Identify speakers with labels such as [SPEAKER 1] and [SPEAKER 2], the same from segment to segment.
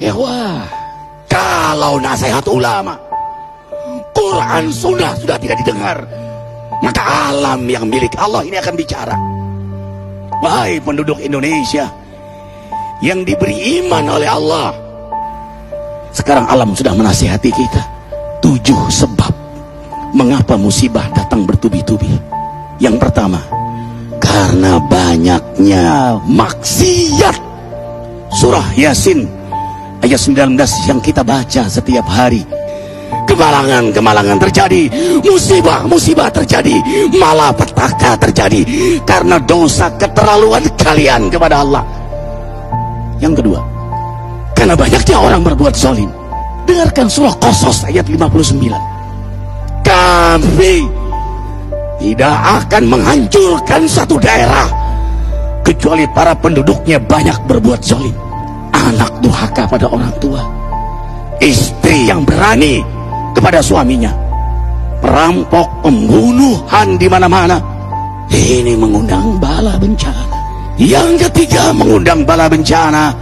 [SPEAKER 1] Ya wah, kalau nasihat ulama, Quran sunnah sudah tidak didengar, maka alam yang milik Allah ini akan bicara. Wahai penduduk Indonesia yang diberi iman oleh Allah, sekarang alam sudah menasihati kita 7 sebab mengapa musibah datang bertubi-tubi. Yang pertama, karena banyaknya maksiat. Surah Yasin ayat 19 yang kita baca setiap hari. Kemalangan terjadi, musibah terjadi, malapetaka terjadi karena dosa keterlaluan kalian kepada Allah. Yang kedua, karena banyaknya orang berbuat zalim. Dengarkan surah Qasas ayat 59. Kami tidak akan menghancurkan satu daerah kecuali para penduduknya banyak berbuat zalim. Anak durhaka pada orang tua, istri yang berani kepada suaminya, perampok, pembunuhan di mana-mana. Ini mengundang bala bencana. Yang ketiga, mengundang bala bencana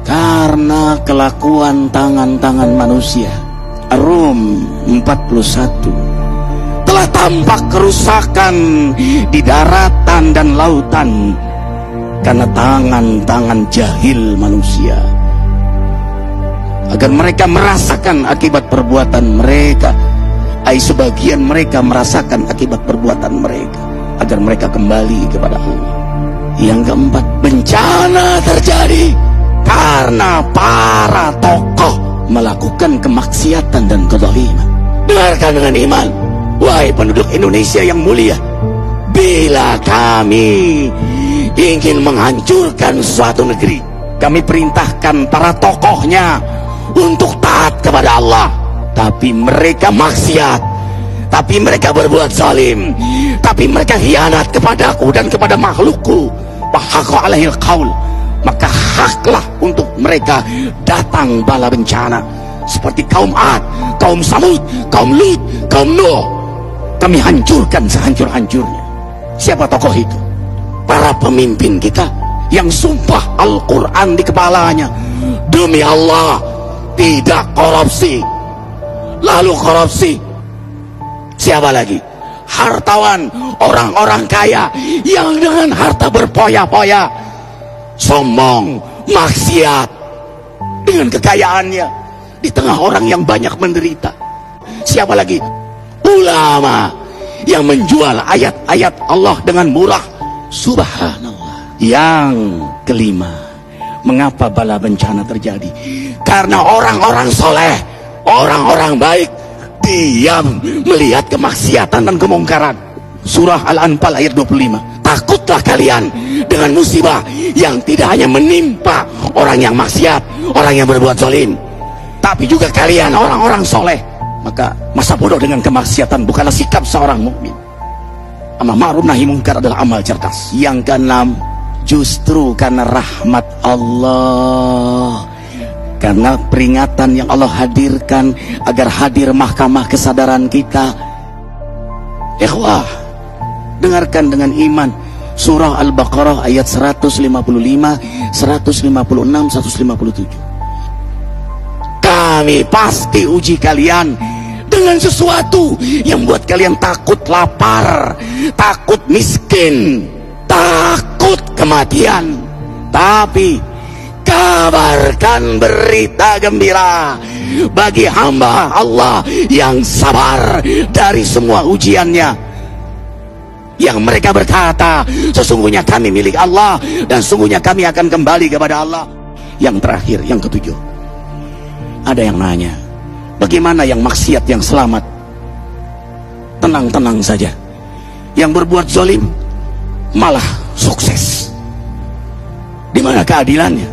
[SPEAKER 1] karena kelakuan tangan-tangan manusia. Rum 41. Telah tampak kerusakan di daratan dan lautan karena tangan-tangan jahil manusia, agar mereka merasakan akibat perbuatan mereka. Sebagian mereka merasakan akibat perbuatan mereka, agar mereka kembali kepada Allah. Yang keempat, bencana terjadi karena para tokoh melakukan kemaksiatan dan kezaliman. Dengarkan dengan iman, wahai penduduk Indonesia yang mulia, bila kami ingin menghancurkan suatu negeri, kami perintahkan para tokohnya untuk taat kepada Allah, tapi mereka maksiat, tapi mereka berbuat zalim, tapi mereka khianat kepadaku dan kepada makhlukku. Fahaqa alaihil qaul, maka haklah untuk mereka datang bala bencana seperti kaum Ad, kaum Samud, kaum Lut, kaum Nuh. Kami hancurkan sehancur-hancurnya. Siapa tokoh itu? Para pemimpin kita yang sumpah Al-Quran di kepalanya, demi Allah tidak korupsi. Lalu korupsi. Siapa lagi? Hartawan, orang-orang kaya yang dengan harta berpoya-poya, sombong, maksiat dengan kekayaannya di tengah orang yang banyak menderita. Siapa lagi? Ulama yang menjual ayat-ayat Allah dengan murah. Subhanallah. Yang kelima, mengapa bala bencana terjadi? Karena orang-orang soleh, orang-orang baik diam melihat kemaksiatan dan kemungkaran. Surah Al-Anfal ayat 25. Takutlah kalian dengan musibah yang tidak hanya menimpa orang yang maksiat, orang yang berbuat zalim, tapi juga kalian orang-orang soleh. Maka masa bodoh dengan kemaksiatan bukanlah sikap seorang mukmin. Amar ma'ruf nahi munkar adalah amal cerdas. Yang keenam, justru karena rahmat Allah, karena peringatan yang Allah hadirkan agar hadir mahkamah kesadaran kita. Ikhwah, dengarkan dengan iman surah Al-Baqarah ayat 155, 156, 157. Kami pasti uji kalian dengan sesuatu yang buat kalian takut lapar, takut miskin, takut kematian. Tapi kabarkan berita gembira bagi hamba Allah yang sabar dari semua ujiannya, yang mereka berkata, sesungguhnya kami milik Allah dan sungguhnya kami akan kembali kepada Allah. Yang terakhir, yang ketujuh, ada yang nanya, bagaimana yang maksiat yang selamat? Tenang-tenang saja. Yang berbuat zalim malah sukses. Di mana keadilannya?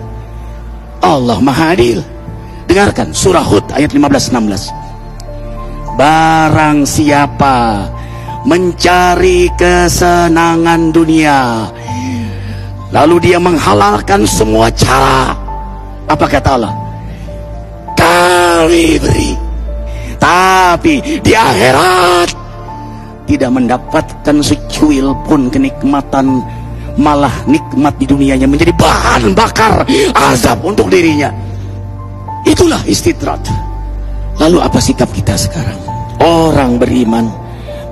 [SPEAKER 1] Allah Maha Adil. Dengarkan surah Hud ayat 15-16. Barang siapa mencari kesenangan dunia, lalu dia menghalalkan semua cara, apa kata Allah? Kami beri, tapi di akhirat tidak mendapatkan secuil pun kenikmatan, malah nikmat di dunianya menjadi bahan bakar azab untuk dirinya. Itulah istidrat. Lalu apa sikap kita sekarang? Orang beriman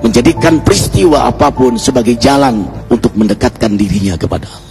[SPEAKER 1] menjadikan peristiwa apapun sebagai jalan untuk mendekatkan dirinya kepada Allah.